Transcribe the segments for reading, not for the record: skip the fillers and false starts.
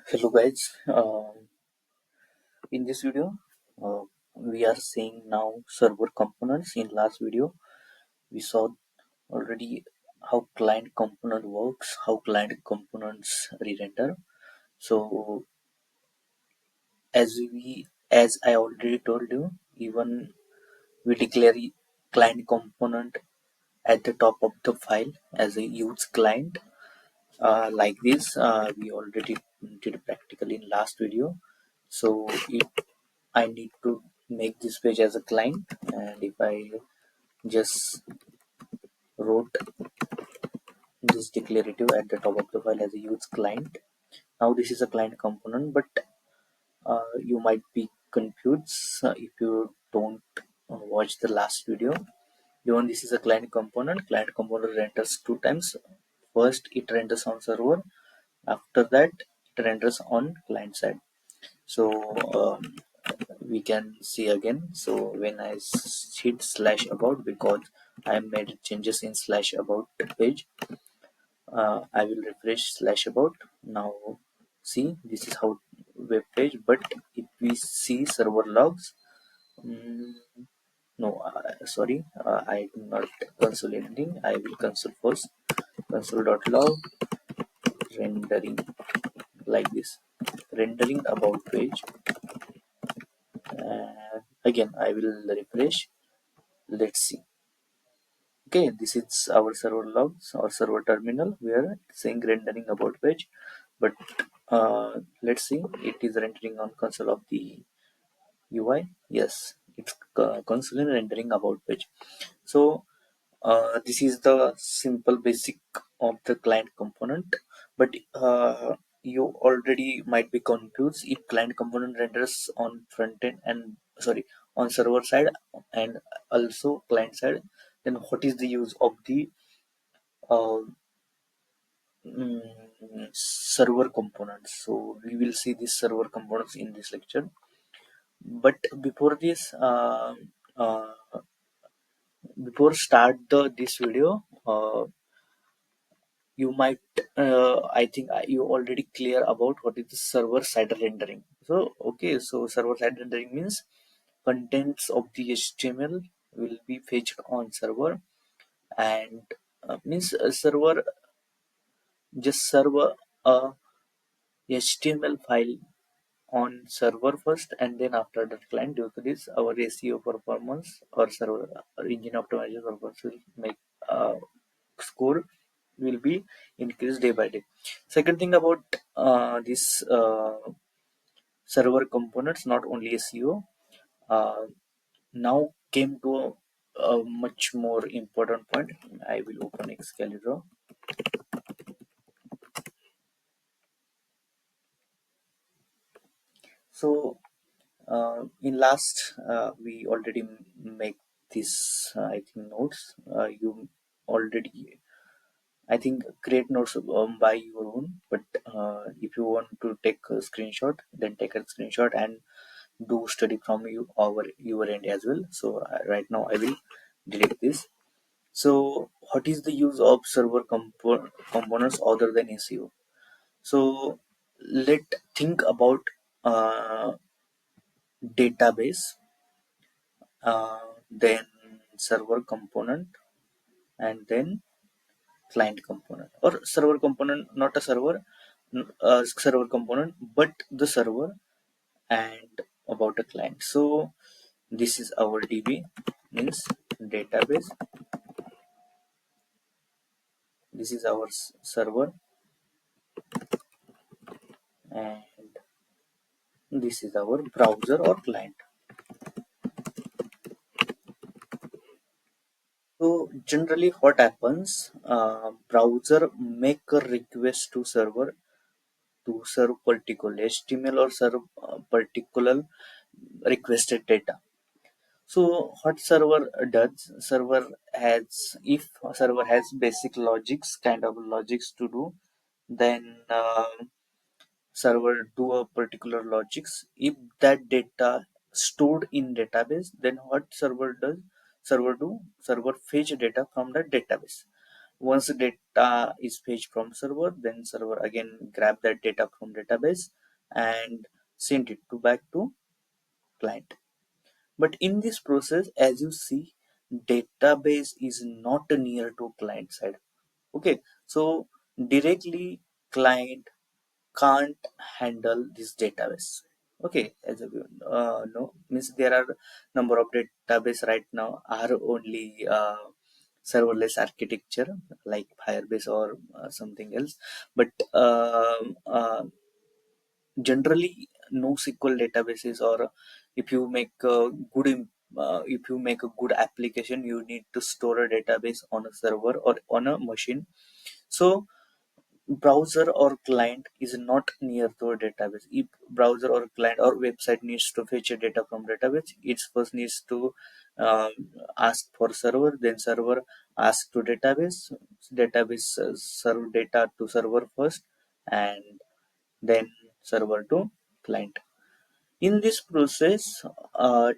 Hello guys, in this video uh, we are seeing now server components. In last video we saw already how client component works, how client components re-render. So as I already told you, even we declare client component at the top of the file as a use client, like this. We already did practically in last video. So if I need to make this page as a client, and if I just wrote this declarative at the top of the file as a use client, now this is a client component, but you might be confused if you don't watch the last video. Given this is a client component renders two times. First it renders on server, after that it renders on client side. So we can see again. So when I hit slash about, because I made changes in slash about page, I will refresh slash about. Now see, this is how web page. But if we see server logs, mm, no, sorry, I do not console anything. I will console first. Console.log rendering, like this, rendering about page. Again I will refresh. Let's see. Okay, this is our server logs or server terminal where it's saying rendering about page. But let's see, it is rendering on console of the UI. Yes, it's console rendering about page. So this is the simple basic of the client component. But you already might be confused if client component renders on front end and, sorry, on server side and also client side, then what is the use of the uh, server components? So we will see these server components in this lecture. But before this, uh, before start this video, you might I think you already clear about what is the server side rendering. So okay, so server side rendering means contents of the HTML will be fetched on server, and means a server just serve a HTML file on server first, and then after that client. Due to this, our SEO performance or server or engine optimization purpose will make score will be increased day by day. Second thing about this server components, not only SEO, uh, now came to a much more important point. I will open Excalibur. So in last we already make this I think notes. You already, I think, create notes by your own. But if you want to take a screenshot, then take a screenshot and do study from you over your end as well. So right now I will delete this. So what is the use of server components other than SEO? So let think about uh, database, then server component, and then client component, or server component, not a server, server component but the server, and about a client. So this is our DB, means database. This is our server, and this is our browser or client. So generally what happens, browser make a request to server to serve particular HTML or serve particular requested data. So what server does, server has, if server has basic logics, kind of logics to do, then server do a particular logics. If that data stored in database, then what server does, server fetch data from the database. Once the data is fetched from server, then server again grab that data from database and send it to back to client. But in this process, as you see, database is not near to client side. Okay, so directly client can't handle this database. Okay, as a no means there are number of database right now are only serverless architecture like Firebase or something else, but generally NoSQL databases, or if you make a if you make a good application, you need to store a database on a server or on a machine. So browser or client is not near to a database. If browser or client or website needs to fetch a data from database, it first needs to um, ask for server, then server ask to database. Database serve data to server first, and then server to client. In this process,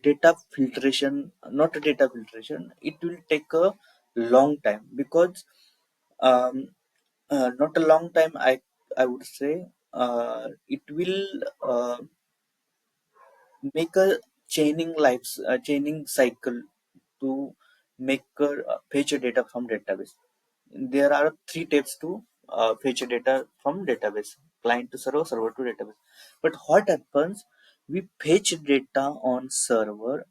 data filtration, not data filtration, it will take a long time, because um, not a long time, I would say. It will make a chaining cycle to make a fetch a data from database. There are three steps to fetch a data from database: client to server, server to database. But what happens, we fetch data on server,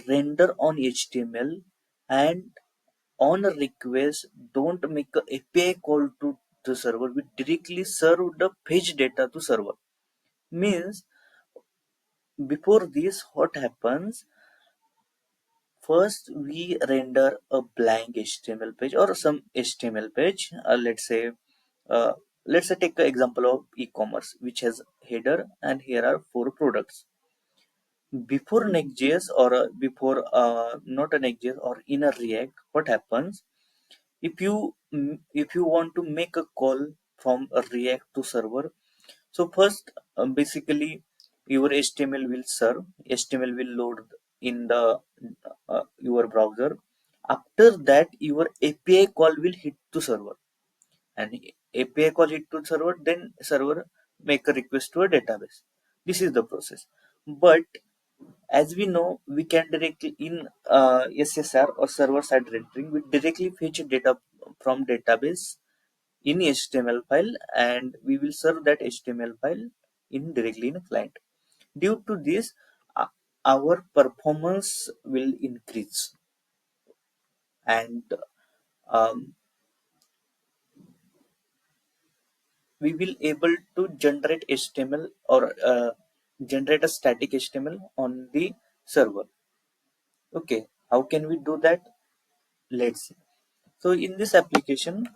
render on HTML, and on a request don't make a API call to the server. We directly serve the fetch data to server. Means before this, what happens, first we render a blank HTML page or some HTML page. Uh, let's say take an example of e-commerce which has header, and here are four products. Before Next.js, or before not a Next.js, or in a React, what happens, if you want to make a call from a React to server, so first basically your HTML will serve, HTML will load in the your browser. After that, your API call will hit to server, and API call hit to server, then server make a request to a database. This is the process. But as we know, we can directly in SSR or server side rendering, we directly fetch data from database in HTML file, and we will serve that HTML file in directly in a client. Due to this, uh, our performance will increase, and um, we will able to generate HTML, or generate a static HTML on the server. Okay, how can we do that? Let's see. So in this application,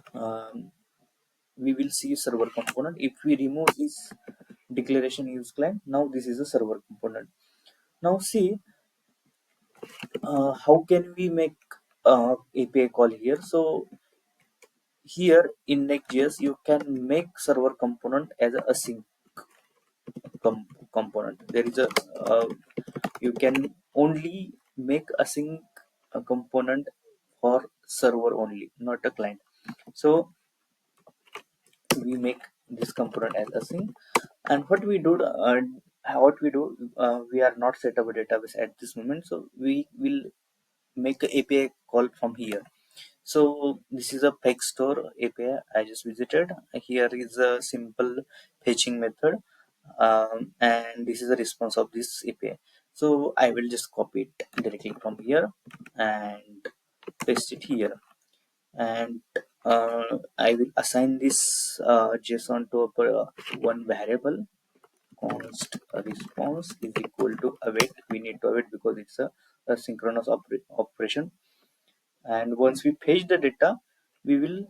we will see server component. If we remove this declaration use client, now this is a server component. Now see, how can we make API call here? So here in Next.js, you can make server component as a async component. There is a you can only make async component for server only, not a client. So we make this component as async, and what we do, we are not set up a database at this moment, so we will make a API call from here. So this is a fetch store API I just visited. Here is a simple fetching method, and this is the response of this API. So I will just copy it directly from here and paste it here, and I will assign this JSON to one variable. Const response is equal to await. We need to await because it's a synchronous operation. And once we fetch the data, we will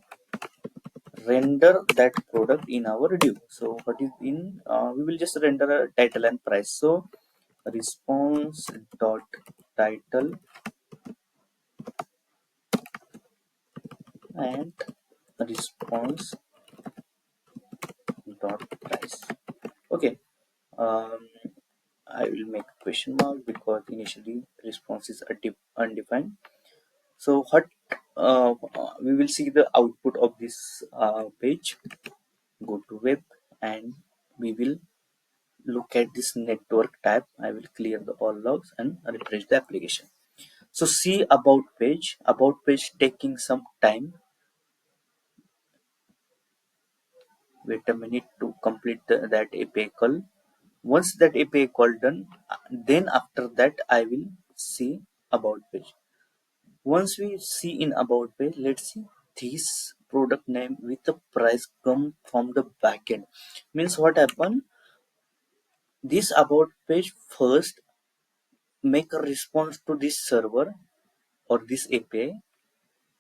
render that product in our div. So what is in, we will just render a title and price. So response dot title and response dot price. Okay, um, I will make a question mark because initially response is undefined. So what we will see the output of this page. Go to web, and we will look at this network tab. I will clear the all logs and refresh the application. So see about page taking some time. Wait a minute to complete that API call. Once that API call done, then after that I will see about page. Once we see in about page, let's see this product name with the price come from the backend. Means what happened? This about page first make a response to this server or this API,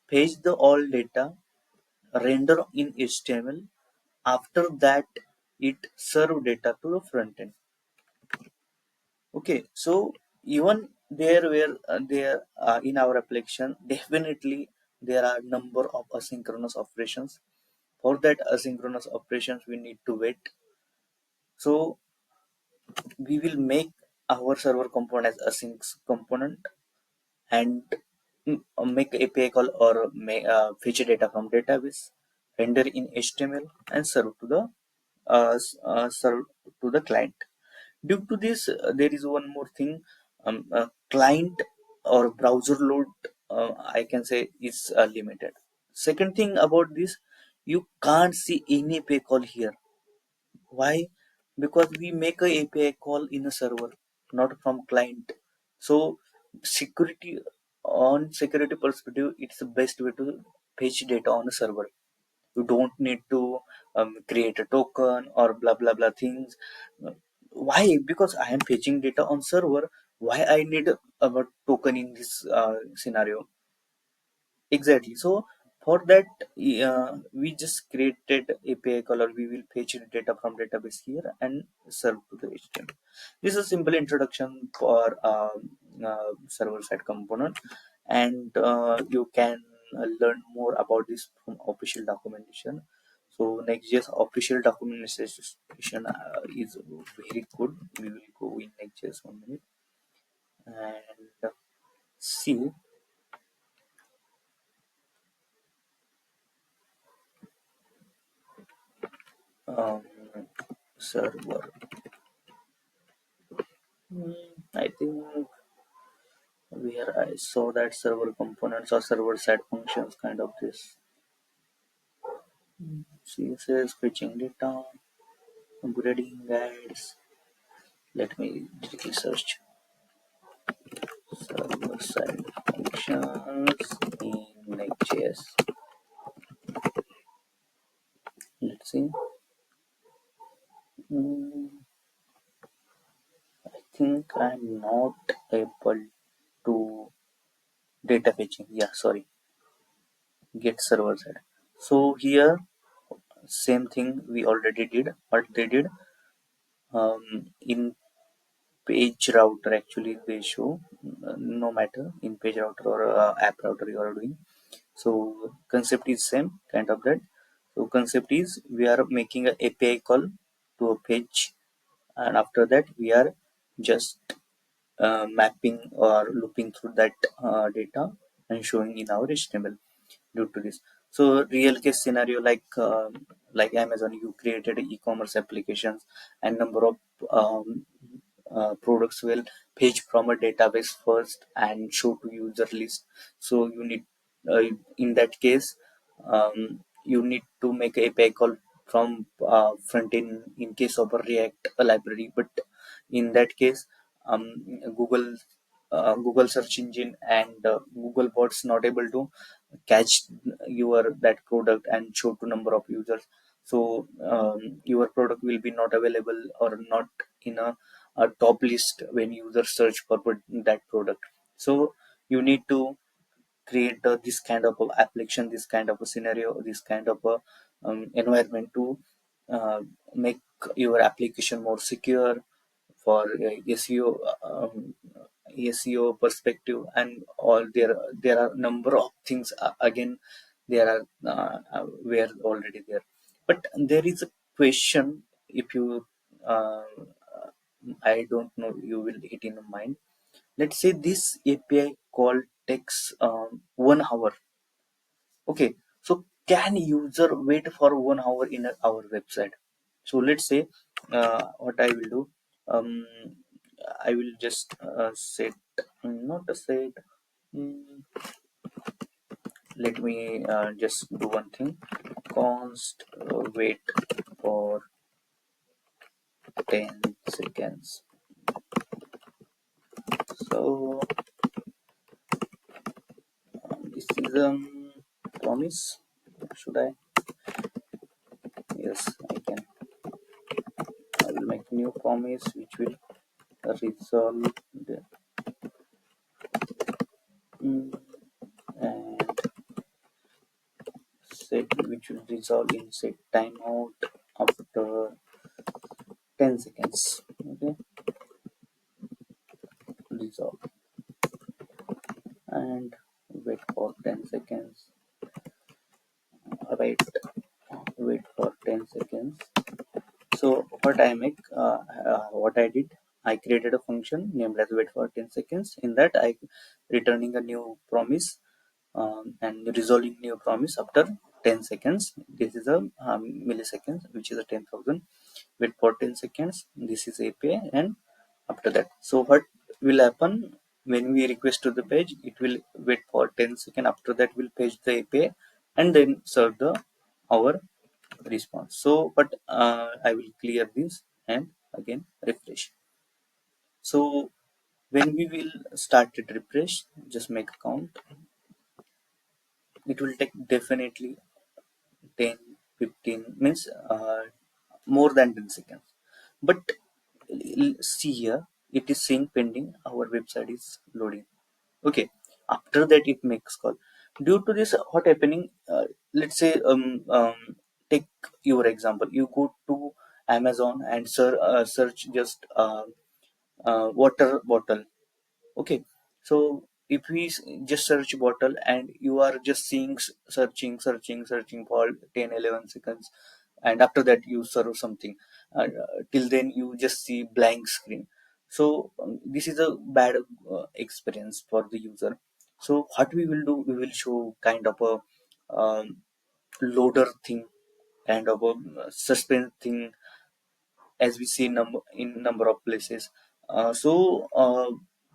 fetch the all data, render in HTML. After that, it serve data to the front end. Okay, so even there where there in our application, definitely there are number of asynchronous operations. For that asynchronous operations, we need to wait. So we will make our server component as async component, and make API call or make fetch data from database, render in HTML, and serve to the client. Due to this, there is one more thing. Client or browser load, I can say, is limited. Second thing about this, you can't see any API call here. Why? Because we make a API call in a server, not from client. So security on security perspective, it's the best way to fetch data on a server. You don't need to create a token or blah blah blah things. Why? Because I am fetching data on server. Why I need a token in this scenario? Exactly. So for that, we just created API call, or we will fetch the data from database here and serve to the HTML. This is a simple introduction for server side component, and you can learn more about this from official documentation. So Next.js official documentation is very good. We will go in Next.js 1 minute and see. Um, Server. I think where I saw that server components or server side functions, kind of this. CSS, fetching data, upgrading guides. Let me directly search server side functions in Next.js. Let's see. Hmm, I think I'm not able to data fetching. Yeah, sorry. Get server side. So here, same thing we already did. What they did, in page router, actually they show, no matter in page router or app router you are doing. So concept is same, kind of that. So concept is, we are making a API call to a page, and after that we are just mapping or looping through that data and showing in our HTML. Due to this, so real case scenario, like Amazon, you created e-commerce applications, and number of products will page from a database first and show to user list. So you need, uh, in that case, you need to make a API call from front end in case of a React library. But in that case, Google Google search engine and Google bots not able to catch your that product and show to number of users. So your product will be not available or not in a top list when users search for that product. So you need to create this kind of a application, this kind of a scenario, this kind of a environment to make your application more secure for SEO, SEO perspective, and all. There are number of things, again there are were already there. But there is a question, if you I don't know, you will hit in mind. Let's say this API call takes 1 hour. Okay, so can user wait for 1 hour in our website? So let's say what I will do. Um, I will just set, not a set. mm, Let me just do one thing. Const wait for 10 seconds. So this is promise. Should I? Yes, I can. I will make new promise which will resolve the mm, and set which will resolve in set timeout after 10 seconds. Okay, resolve and wait for 10 seconds. Right, wait for 10 seconds. So what I did, I created a function named as wait for 10 seconds. In that, I returning a new promise and resolving new promise after 10 seconds. This is a milliseconds, which is a 10,000. Wait for 10 seconds. This is API, and after that, so what will happen when we request to the page? It will wait for 10 seconds. After that, we'll page the API and then serve the our response. So but I will clear this and again refresh. So when we will start it refresh, just make a count. It will take definitely 10, 15 means more than 10 seconds. But see here, it is saying pending, our website is loading. Okay, after that it makes call. Due to this, what happening, let's say take your example. You go to Amazon and search just water bottle. Okay, so if we just search bottle and you are just seeing searching for 10, 11 seconds, and after that you serve something, till then you just see blank screen. So this is a bad experience for the user. So what we will do, we will show kind of a um, loader thing, kind of a suspense thing, as we see number of places. So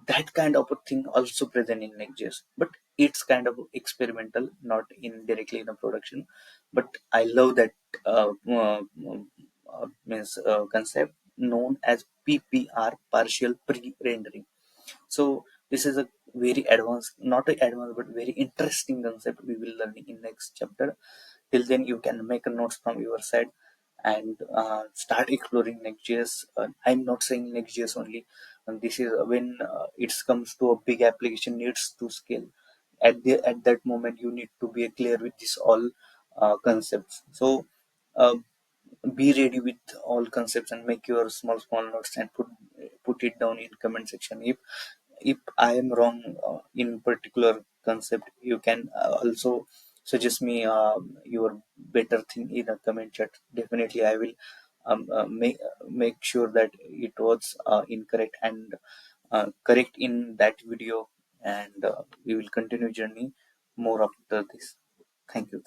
that kind of a thing also present in Next.js, but it's kind of experimental, not in directly in a production. But I love that means concept known as PPR, partial pre-rendering. So this is a very advanced, not a advanced, but very interesting concept we will learn in next chapter. Till then, you can make a notes from your side and start exploring Next.js. I'm not saying Next.js only. And this is when it comes to a big application needs to scale. At that moment, you need to be clear with this all concepts. So uh, be ready with all concepts and make your small notes and put it down in comment section. If I am wrong in particular concept, you can also suggest me your better thing in a comment chat. Definitely I will make sure that it was incorrect and correct in that video, and we will continue journey more after this. Thank you.